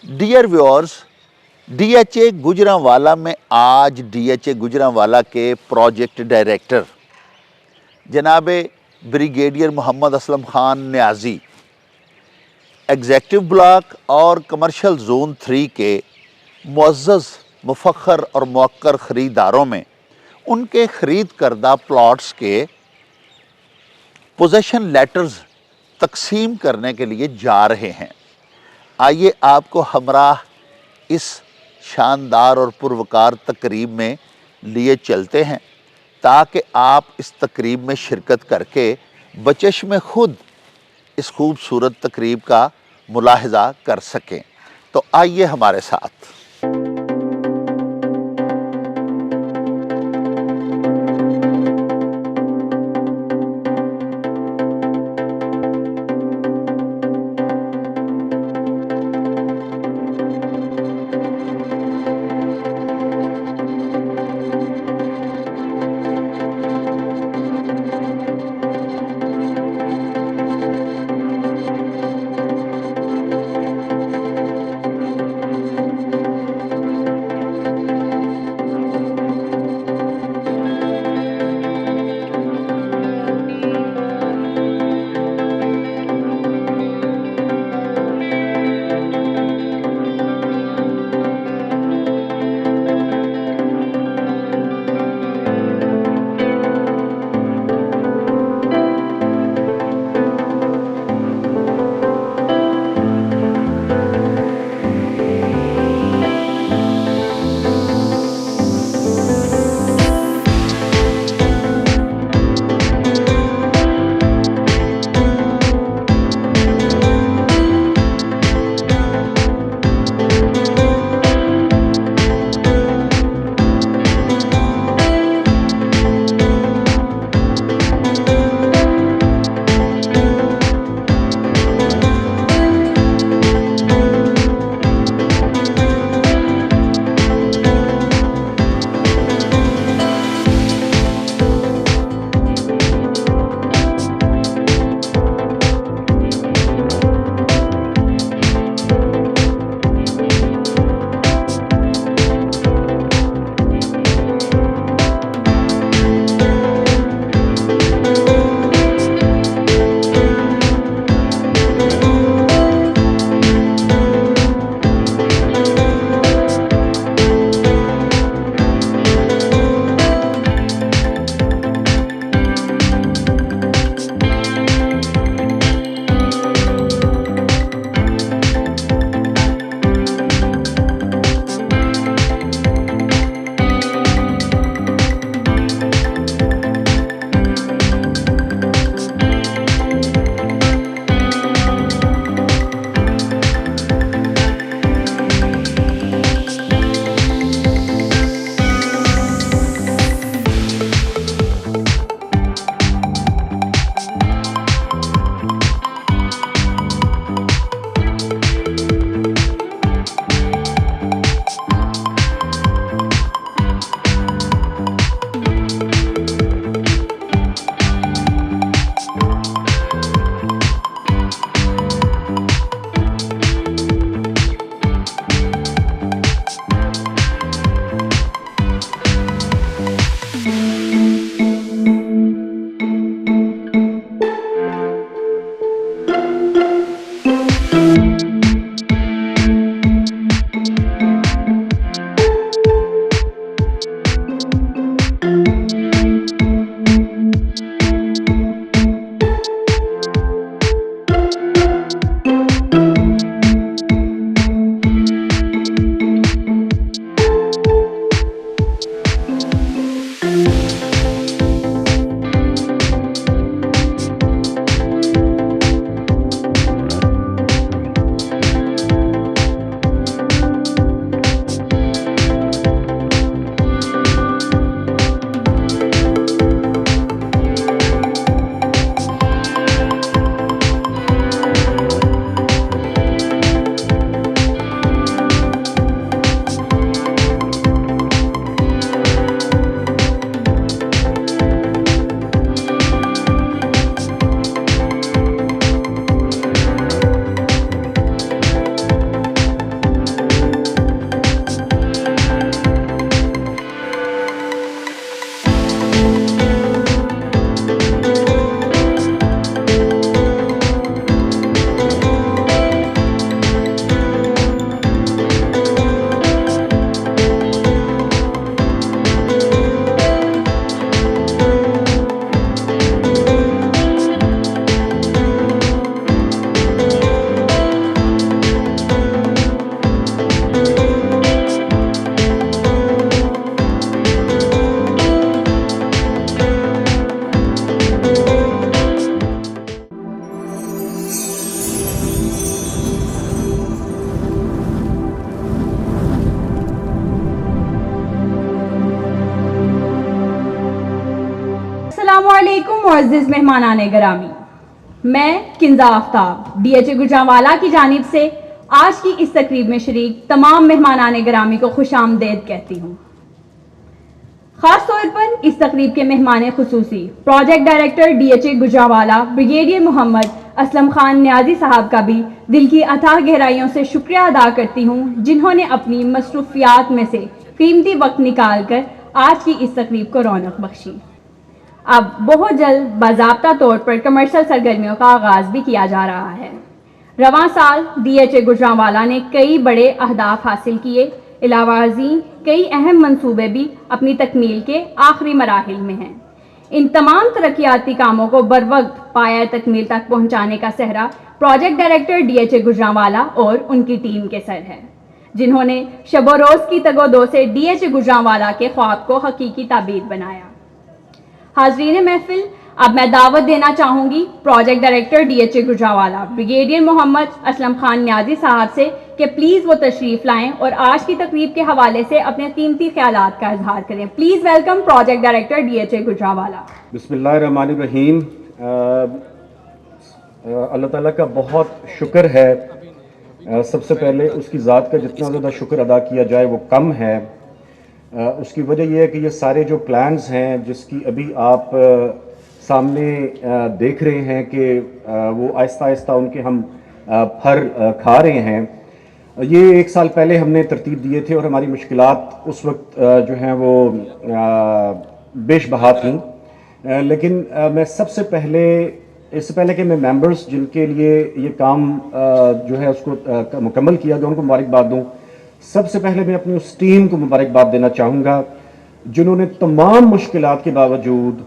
Dear viewers, DHA Gujranwala में आज DHA Gujranwala के प्रोजेक्ट डायरेक्टर जनाब brigadier Mohammad Aslam Khan Niazi executive block और कमर्शियल जोन 3 के मुअज़्ज़ज़, मुफ़ख्खर और मुअक्कर ख़रीदारों में उनके ख़रीद करदा प्लॉट्स के पोजेशन लेटर्स तकसीम करने के लिए जा रहे हैं। आइए आपको हमराह इस शानदार और पुरवकार तकरीब में लिए चलते हैं ताकि आप इस तकरीब में शिरकत करके बचश्म खुद इस खूबसूरत तकरीब का मुलाहिज़ा कर सकें। तो आइए हमारे साथ। मुअज़्ज़िज़ मेहमानाने गिरामी, मैं किंज़ा आफ्ताब DHA गुजरांवाला की जानिब से आज की इस तकरीब में शरीक तमाम मेहमानाने गिरामी को खुशामदीद कहती हूँ। ख़ास तौर पर इस तकरीब के मेहमान खुसूसी project director DHA Gujranwala brigadier Mohammad Aslam Khan Niazi साहब का भी दिल की अथाह गहराइयों से शुक्रिया अदा करती हूँ, जिन्होंने अपनी मसरूफियात में से कीमती वक्त निकाल कर आज की इस तकरीब को रौनक बख्शी। अब बहुत जल्द बाज़ाब्ता तौर पर कमर्शियल सरगर्मियों का आगाज़ भी किया जा रहा है। रवां साल DHA गुजरांवाला ने कई बड़े अहदाफ हासिल किए, इलावाजी कई अहम मंसूबे भी अपनी तकमील के आखिरी मराहिल में हैं। इन तमाम तरक्याती कामों को बरवक्त पाया तकमील तक पहुंचाने का सहरा प्रोजेक्ट डायरेक्टर DHA गुजरांवाला और उनकी टीम के सर है, जिन्होंने शबो रोज़ की तगोदो से DHA गुजरांवाला के ख्वाब को हकीकी ताबीर बनाया। हाज़रीन महफिल, अब मैं दावत देना चाहूँगी project director DHA Gujranwala brigadier Mohammad Aslam Khan Niazi साहब से कि प्लीज़ वो तशरीफ़ लाएं और आज की तकरीब के हवाले से अपने कीमती ख्यालात का इजहार करें। Please welcome project director DHA Gujranwala. बिस्मिल्लाहिर्रहमानिर्रहीम। अल्लाह ताला का बहुत शुक्र है। सबसे पहले उसकी ज़ात का जितना ज़्यादा शुक्र अदा किया जाए वो कम है। उसकी वजह यह है कि ये सारे जो प्लान्स हैं जिसकी अभी आप सामने देख रहे हैं कि वो आहिस्ता आहिस्ता उनके हम फर खा रहे हैं। ये 1 साल पहले हमने तरतीब दिए थे और हमारी मुश्किलात उस वक्त जो हैं वो बेशबहा थीं। लेकिन मैं सबसे पहले इससे पहले कि मैं मेंबर्स जिनके लिए ये काम जो है उसको मुकम्मल किया गया उनको मुबारकबाद दूँ, सबसे पहले मैं अपनी उस टीम को मुबारकबाद देना चाहूँगा जिन्होंने तमाम मुश्किलात के बावजूद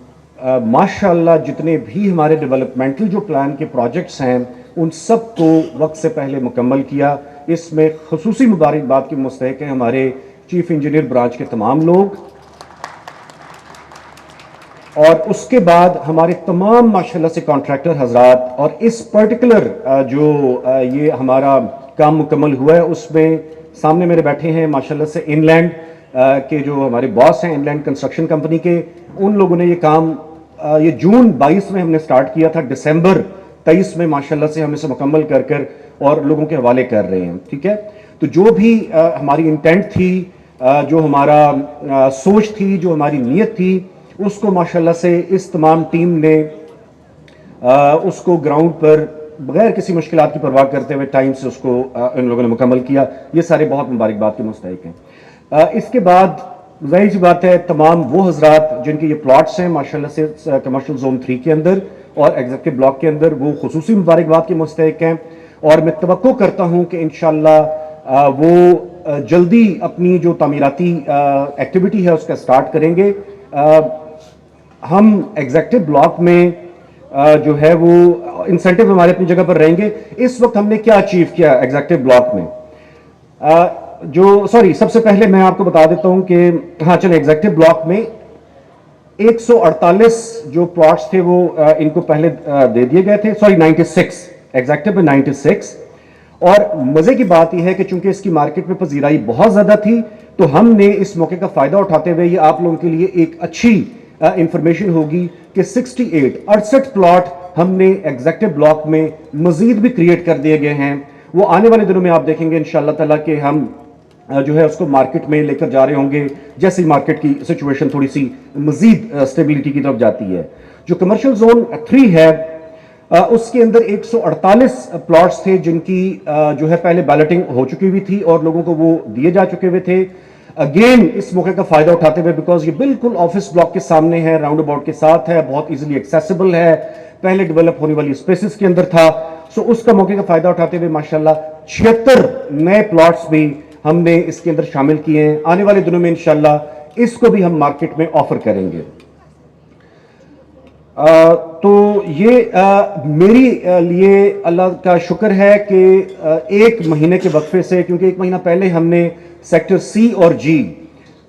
माशाअल्लाह जितने भी हमारे डेवलपमेंटल जो प्लान के प्रोजेक्ट्स हैं उन सब को वक्त से पहले मुकम्मल किया। इसमें खुसूसी मुबारकबाद के मुस्तहिक हैं हमारे चीफ इंजीनियर ब्रांच के तमाम लोग, और उसके बाद हमारे तमाम माशाअल्लाह से कॉन्ट्रैक्टर हजरात। और इस पर्टिकुलर जो ये हमारा काम मुकम्मल हुआ है उसमें सामने मेरे बैठे हैं माशाअल्लाह से इनलैंड के जो हमारे बॉस हैं इनलैंड कंस्ट्रक्शन कंपनी के, उन लोगों ने ये काम ये जून 22 में हमने स्टार्ट किया था, दिसंबर 23 में माशाअल्लाह से हम इसे मुकम्मल कर और लोगों के हवाले कर रहे हैं। ठीक है, तो जो भी हमारी इंटेंट थी, जो हमारा सोच थी, जो हमारी नीयत थी, उसको माशाअल्लाह से इस तमाम टीम ने उसको ग्राउंड पर बगैर किसी मुश्किलात की परवाह करते हुए टाइम से उसको इन लोगों ने मुकम्मल किया। ये सारे बहुत मुबारकबाद के मुस्तहिक हैं। इसके बाद जाहिर सी बात है तमाम वो हजरात जिनके ये प्लॉट्स हैं माशाअल्लाह से कमर्शियल जोन 3 के अंदर और एग्जीक्यूटिव ब्लॉक के अंदर, वो खुसूसी मुबारकबाद के मुस्तहिक हैं। और मैं तवक्को करता हूँ कि इंशाअल्लाह वो जल्दी अपनी जो तामीराती एक्टिविटी है उसका स्टार्ट करेंगे। हम एग्जीक्यूटिव ब्लॉक में जो है वो इंसेंटिव हमारे अपनी जगह पर रहेंगे। इस वक्त हमने क्या अचीव किया एग्जीक्यूटिव ब्लॉक में, सबसे पहले मैं आपको बता देता हूं कि हाँ चलो एग्जीक्यूटिव ब्लॉक में 148 जो प्लॉट्स थे वो इनको पहले दे दिए गए थे। 96 एग्जीक्यूटिव में 96। और मजे की बात यह है कि चूंकि इसकी मार्केट में पजीराई बहुत ज्यादा थी तो हमने इस मौके का फायदा उठाते हुए ये आप लोगों के लिए एक अच्छी इंफॉर्मेशन होगी कि 68 प्लॉट हमने एग्जीक्यूटिव ब्लॉक में मजीद भी क्रिएट कर दिए गए हैं। वो आने वाले दिनों में आप देखेंगे इंशाअल्लाह ताला कि हम जो है उसको मार्केट में लेकर जा रहे होंगे जैसे ही मार्केट की सिचुएशन थोड़ी सी मजीद स्टेबिलिटी की तरफ जाती है। जो कमर्शियल जोन 3 है उसके अंदर 148 प्लॉट्स थे जिनकी जो है पहले बैलेटिंग हो चुकी हुई थी और लोगों को वो दिए जा चुके हुए थे। अगेन इस मौके का फायदा उठाते हुए, बिकॉज ये बिल्कुल ऑफिस ब्लॉक के सामने है, राउंड अबाउट के साथ है, बहुत इजीली एक्सेसिबल है, पहले डेवलप होने वाली स्पेसेस के अंदर था। सो उसका मौके का फायदा उठाते हुए माशाल्लाह 76 नए प्लॉट्स भी हमने इसके अंदर शामिल किए हैं। आने वाले दिनों में इंशाल्लाह इसको भी हम मार्केट में ऑफर करेंगे। तो ये मेरी लिए अल्लाह का शुक्र है कि 1 महीने के वक्फे से, क्योंकि 1 महीना पहले हमने सेक्टर सी और जी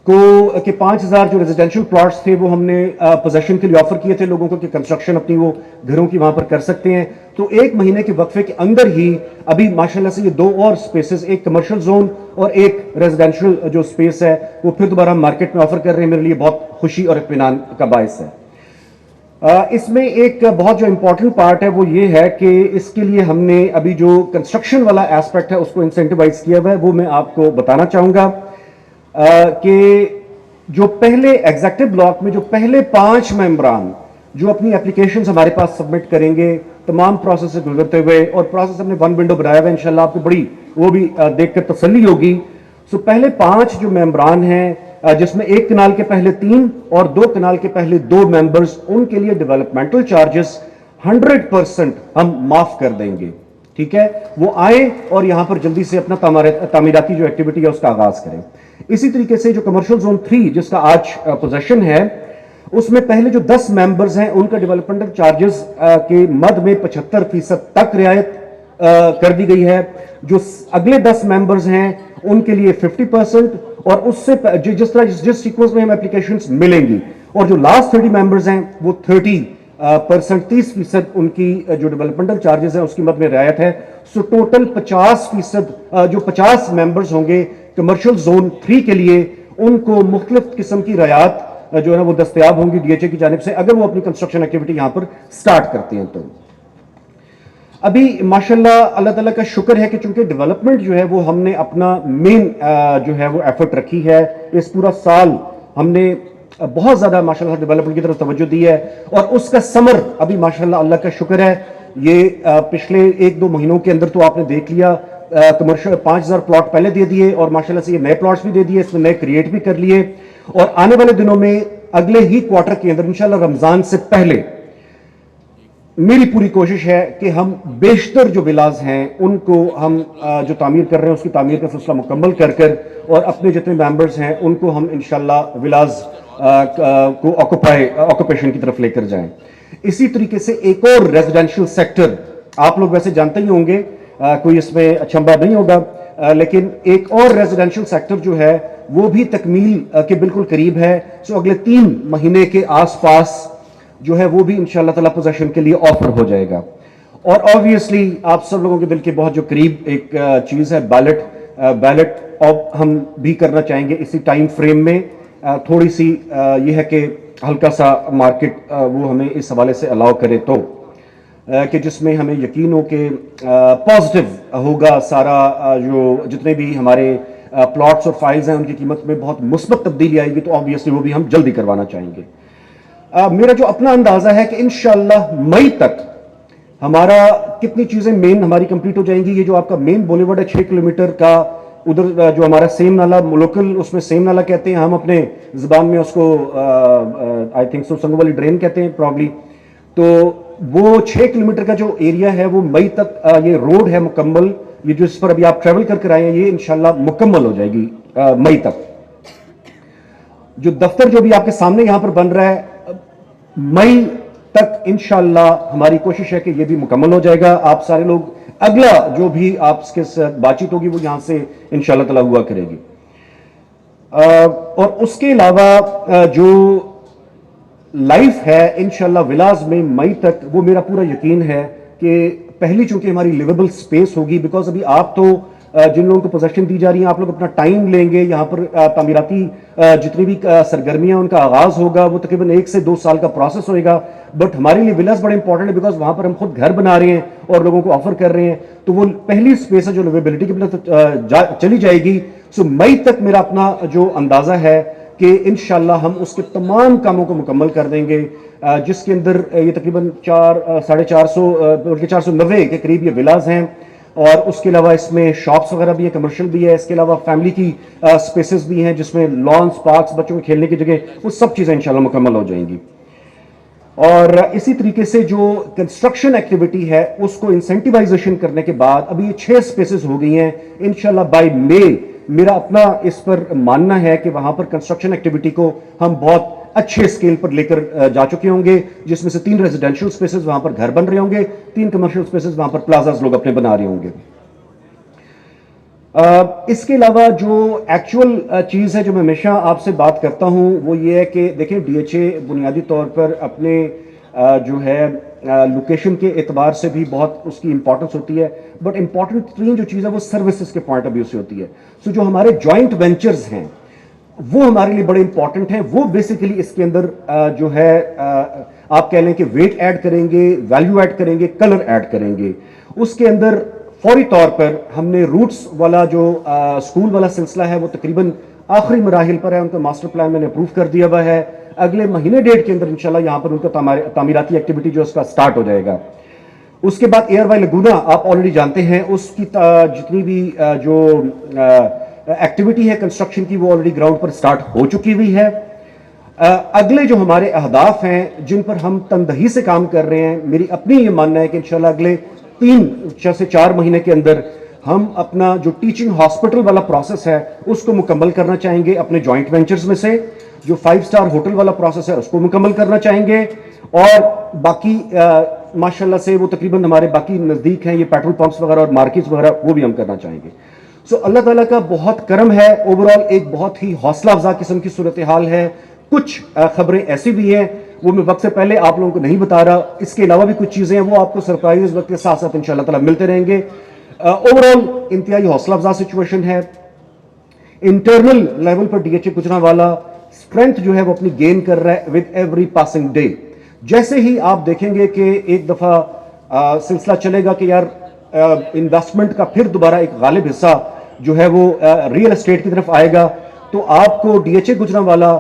को के 5000 जो रेजिडेंशियल प्लॉट्स थे वो हमने पोजेशन के लिए ऑफर किए थे लोगों को कि कंस्ट्रक्शन अपनी वो घरों की वहां पर कर सकते हैं। तो 1 महीने के वक्फे के अंदर ही अभी माशाल्लाह से ये 2 और स्पेसेस, एक कमर्शियल जोन और एक रेजिडेंशियल जो स्पेस है वो फिर दोबारा मार्केट में ऑफर कर रहे हैं। मेरे लिए बहुत खुशी और इत्मीनान का बायस है। इसमें एक बहुत जो इम्पोर्टेंट पार्ट है वो ये है कि इसके लिए हमने अभी जो कंस्ट्रक्शन वाला एस्पेक्ट है उसको इंसेंटिवाइज किया हुआ है, वो मैं आपको बताना चाहूंगा कि जो पहले एग्जेक्टिव ब्लॉक में जो पहले 5 मेंबरान जो अपनी एप्लीकेशंस हमारे पास सबमिट करेंगे तमाम प्रोसेस से गुजरते हुए, और प्रोसेस हमने 1 विंडो बनाया हुआ है, इंशाल्लाह आपको बड़ी वो भी देखकर तसल्ली होगी। सो पहले 5 जो मेंबरान हैं, जिसमें 1 कनाल के पहले 3 और 2 कनाल के पहले 2 मेंबर्स, उनके लिए डेवलपमेंटल चार्जेस 100% हम माफ कर देंगे। ठीक है, वो आए और यहां पर जल्दी से अपना तामीराती जो एक्टिविटी है उसका आगाज करें। इसी तरीके से जो कमर्शियल जोन 3 जिसका आज पोजेशन है, उसमें पहले जो 10 मेंबर्स हैं उनका डेवलपमेंटल चार्जेस के मद में 75% तक रियायत कर दी गई है। जो अगले 10 मेंबर्स हैं उनके लिए 50%, और उससे जिस सीक्वेंस में हम एप्लीकेशंस मिलेंगी, और जो लास्ट 30 मेंबर्स हैं वो 30% उनकी जो डेवलपमेंटल चार्जेस हैं उसकी मद में रियायत है। सो टोटल 50%, जो 50 मेंबर्स होंगे कमर्शियल जोन 3 के लिए, उनको मुख्तलिफ किस्म की रियायत जो है ना वो दस्तयाब होंगी डीएचए की जानिब से, अगर वो अपनी कंस्ट्रक्शन एक्टिविटी यहां पर स्टार्ट करते हैं। तो अभी माशाल्लाह अल्लाह ताला का शुक्र है कि चूंकि डेवलपमेंट जो है वो हमने अपना मेन जो है वो एफर्ट रखी है। इस पूरा साल हमने बहुत ज्यादा माशाल्लाह डेवलपमेंट की तरफ तवज्जो दी है, और उसका समर अभी माशाल्लाह अल्लाह का शुक्र है ये पिछले 1-2 महीनों के अंदर तो आपने देख लिया। कमर्शियल 5000 प्लॉट पहले दे दिए, और माशाल्लाह से ये नए प्लॉट्स भी दे दिए, इसमें नए क्रिएट भी कर लिए, और आने वाले दिनों में अगले ही क्वार्टर के अंदर इंशाल्लाह रमजान से पहले मेरी पूरी कोशिश है कि हम बेशतर जो विलाज हैं उनको हम जो तामीर कर रहे हैं उसकी तामीर का सिलसिला मुकम्मल कर और अपने जितने मेंबर्स हैं उनको हम इंशाल्लाह विलाज को ऑक्यूपेशन की तरफ लेकर जाएं। इसी तरीके से एक और रेजिडेंशियल सेक्टर आप लोग वैसे जानते ही होंगे, कोई इसमें अचंभा नहीं होगा, लेकिन एक और रेजिडेंशियल सेक्टर जो है वो भी तकमील के बिल्कुल करीब है। सो अगले 3 महीने के आसपास जो है वो भी इंशाल्लाह ताला पोजेशन के लिए ऑफर हो जाएगा। और ऑब्वियसली आप सब लोगों के दिल के बहुत जो करीब एक चीज है बैलेट अब हम भी करना चाहेंगे इसी टाइम फ्रेम में। थोड़ी सी ये है कि हल्का सा मार्केट वो हमें इस हवाले से अलाउ करे तो कि जिसमें हमें यकीन हो कि पॉजिटिव होगा सारा जो जितने भी हमारे प्लॉट्स और फाइल्स हैं उनकी कीमत में बहुत मुस्बत तब्दीली आएगी, तो ऑब्वियसली वो भी हम जल्दी करवाना चाहेंगे। मेरा जो अपना अंदाजा है कि इंशाल्लाह मई तक हमारा कितनी चीजें मेन हमारी कंप्लीट हो जाएंगी। ये जो आपका मेन बॉलीवुड है 6 किलोमीटर का, उधर जो हमारा सेम नाला लोकल उसमें सेम नाला कहते हैं, हम अपने जुबान में उसको आई थिंक सो संगो वाली ड्रेन कहते हैं प्रॉब्ली। तो वो 6 किलोमीटर का जो एरिया है वो मई तक ये रोड है मुकम्मल, ये जो इस पर अभी आप ट्रेवल करके आए हैं ये इंशाल्लाह मुकम्मल हो जाएगी मई तक। जो दफ्तर जो भी आपके सामने यहां पर बन रहा है मई तक इंशाल्लाह हमारी कोशिश है कि ये भी मुकम्मल हो जाएगा। आप सारे लोग अगला जो भी आपके साथ बातचीत होगी वो यहां से इंशाल्लाह ताला हुआ करेगी। और उसके अलावा जो लाइफ है इंशाल्लाह विलाज में मई तक, वो मेरा पूरा यकीन है कि पहली चूंकि हमारी लिवेबल स्पेस होगी, बिकॉज अभी आप तो जिन लोगों को पोजेशन दी जा रही है आप लोग अपना टाइम लेंगे, यहाँ पर तामीराती जितनी भी सरगर्मियां उनका आगाज होगा वो तकरीबन 1 से 2 साल का प्रोसेस होएगा। बट हमारे लिए विलास बड़ा इंपॉर्टेंट है बिकॉज वहां पर हम खुद घर बना रहे हैं और लोगों को ऑफर कर रहे हैं, तो वो पहली स्पेस है जो लिवेबिलिटी की चली जाएगी। सो मई तक मेरा अपना जो अंदाजा है कि इंशाल्लाह हम उसके तमाम कामों को मुकम्मल कर देंगे, जिसके अंदर ये तकरीबन 490 के करीब ये विलास हैं, और उसके अलावा इसमें शॉप्स वगैरह भी है, कमर्शियल भी है, इसके अलावा फैमिली की स्पेसेस भी हैं जिसमें लॉन्स, पार्क्स, बच्चों के खेलने की जगह, वो सब चीज़ें इंशाल्लाह मुकम्मल हो जाएंगी। और इसी तरीके से जो कंस्ट्रक्शन एक्टिविटी है उसको इंसेंटिवाइजेशन करने के बाद अभी ये 6 स्पेसेस हो गई हैं, इंशाल्लाह बाय मई मेरा अपना इस पर मानना है कि वहां पर कंस्ट्रक्शन एक्टिविटी को हम बहुत अच्छे स्केल पर लेकर जा चुके होंगे, जिसमें से 3 रेजिडेंशियल स्पेसेस वहां पर घर बन रहे होंगे, 3 कमर्शियल स्पेसेस वहां पर प्लाजास लोग अपने बना रहे होंगे। इसके अलावा जो एक्चुअल चीज है जो मैं हमेशा आपसे बात करता हूं वो ये है कि देखिए डीएचए बुनियादी तौर पर अपने जो है लोकेशन के एतबार से भी बहुत उसकी इंपॉर्टेंस होती है, बट इंपॉर्टेंट तीन जो चीज़ है वो सर्विसेज के पॉइंट ऑफ व्यू से होती है। सो जो हमारे जॉइंट वेंचर्स हैं वो हमारे लिए बड़े इंपॉर्टेंट हैं, वो बेसिकली इसके अंदर जो है आप कह लें कि वेट ऐड करेंगे, वैल्यू ऐड करेंगे, कलर ऐड करेंगे। उसके अंदर फौरी तौर पर हमने रूट्स वाला जो स्कूल वाला सिलसिला है वो तकरीबन आखिरी मराहिल पर है। उनका मास्टर प्लान मैंने अप्रूव कर दिया हुआ है। अगले महीने डेढ़ के अंदर इंशाल्लाह यहाँ पर उनका तामीराती एक्टिविटी जो उसका स्टार्ट हो जाएगा। उसके बाद एयर वाई लगूना आप ऑलरेडी जानते हैं, उसकी जितनी भी जो एक्टिविटी है कंस्ट्रक्शन की वो ऑलरेडी ग्राउंड पर स्टार्ट हो चुकी हुई है। अगले जो हमारे अहदाफ हैं जिन पर हम तनदही से काम कर रहे हैं, मेरी अपनी ये मानना है कि इंशाल्लाह अगले 3 से 4 महीने के अंदर हम अपना जो टीचिंग हॉस्पिटल वाला प्रोसेस है उसको मुकम्मल करना चाहेंगे। अपने जॉइंट वेंचर्स में से जो 5 स्टार होटल वाला प्रोसेस है उसको मुकम्मल करना चाहेंगे। और बाकी माशाल्लाह से वो तकरीबन हमारे बाकी नज़दीक हैं, ये पेट्रोल पंप्स वगैरह और मार्केट्स वगैरह वो भी हम करना चाहेंगे। सो अल्लाह ताला का बहुत करम है। ओवरऑल एक बहुत ही हौसला अफजा किस्म की सूरत हाल है। कुछ खबरें ऐसी भी हैं वो मैं वक्त से पहले आप लोगों को नहीं बता रहा। इसके अलावा भी कुछ चीज़ें हैं वो आपको सरप्राइज वक्त के साथ साथ इंशाल्लाह ताला मिलते रहेंगे। ओवरऑल इंतहाई हौसला अफजा सिचुएशन है। इंटरनल लेवल पर डीएचए गुजरांवाला स्ट्रेंथ जो है वो अपनी गेन कर रहा है विद एवरी पासिंग डे। जैसे ही आप देखेंगे कि एक दफा सिलसिला चलेगा कि यार इन्वेस्टमेंट का फिर दोबारा एक गालिब हिस्सा जो है वो रियल एस्टेट की तरफ आएगा, तो आपको डीएचए गुजरांवाला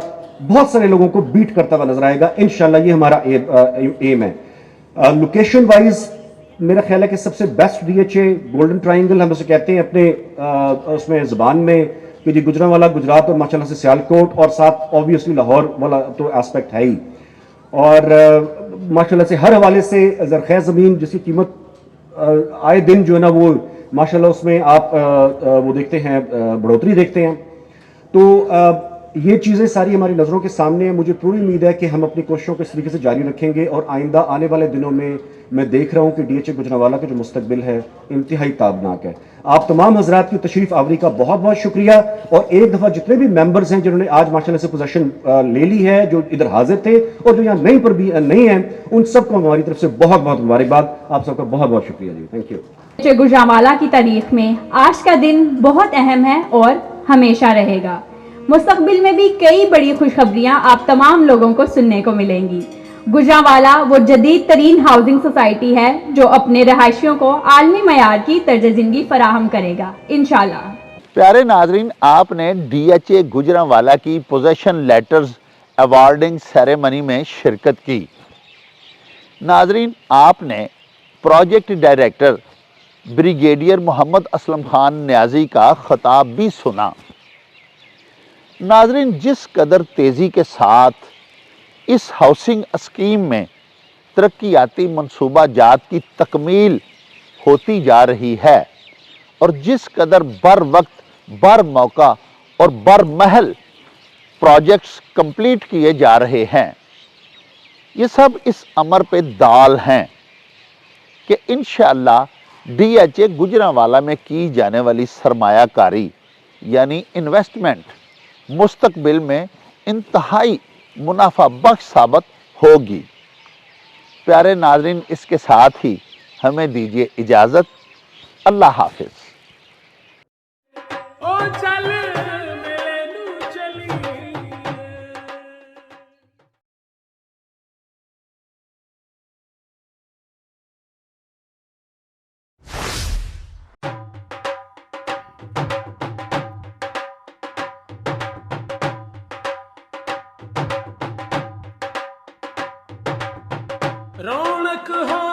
बहुत सारे लोगों को बीट करता हुआ नजर आएगा इंशाल्लाह। ये हमारा एम है। लोकेशन वाइज मेरा ख्याल है कि सबसे बेस्ट डीएचए गोल्डन ट्राइंगल हम उसे कहते हैं अपने उसमें जुबान में कि जी गुजरांवाला गुजरात और माशाल्लाह से सियालकोट और साथ ऑब्वियसली लाहौर वाला तो एस्पेक्ट है ही। और माशाल्लाह से हर हवाले से ज़रख़ैज़ ज़मीन जिसकी कीमत आए दिन जो है ना वो माशाल्लाह उसमें आप वो देखते हैं बढ़ोतरी देखते हैं। तो ये चीज़ें सारी हमारी नज़रों के सामने हैं। मुझे पूरी उम्मीद है कि हम अपनी कोशिशों को इस तरीके से जारी रखेंगे और आइंदा आने वाले दिनों में मैं देख रहा हूँ कि डीएचए गुजरांवाला का जो मुस्तकबिल है इंतहाई ताबनाक है। आप तमाम हजरात की तशरीफ़ आवरी का बहुत बहुत शुक्रिया। और एक दफ़ा जितने भी मेंबर्स हैं जिन्होंने आज माशाल्लाह से पोजीशन ले ली है, जो इधर हाजिर थे और जो यहाँ नहीं पर भी नहीं हैं, उन सबको हमारी तरफ से बहुत बहुत मुबारकबाद। आप सबका बहुत बहुत शुक्रिया जी, थैंक यू। डीएचए गुजरांवाला की तारीख में आज का दिन बहुत अहम है और हमेशा रहेगा। मुस्तकबिल में भी कई बड़ी खुशखबरियां आप तमाम लोगों को सुनने को मिलेंगी। गुजरांवाला वो जदीद तरीन हाउसिंग सोसाइटी है जो अपने रहायशियों को आलमी मयार की तर्ज जिंदगी फराहम करेगा इंशाल्लाह। प्यारे नाजरीन, आपने डीएचए गुजरांवाला की पोजेशन लेटर्स अवार्डिंग सेरेमनी में शिरकत की। नाजरीन, आपने project director brigadier Mohammad Aslam Khan Niazi का खिताब भी सुना। नाजरीन, जिस कदर तेज़ी के साथ इस हाउसिंग स्कीम में तरक्याती मनसूबा जात की तकमील होती जा रही है और जिस कदर बर वक्त, बर मौका और बर महल प्रोजेक्ट्स कंप्लीट किए जा रहे हैं, ये सब इस अमर पे दाल हैं कि इंशाअल्लाह डीएचए गुजरांवाला में की जाने वाली सरमायाकारी यानी इन्वेस्टमेंट मुस्तकबिल में इंतहाई मुनाफा बख्श साबित होगी। प्यारे नाजरीन, इसके साथ ही हमें दीजिए इजाज़त। अल्लाह हाफिज़। रौनक हो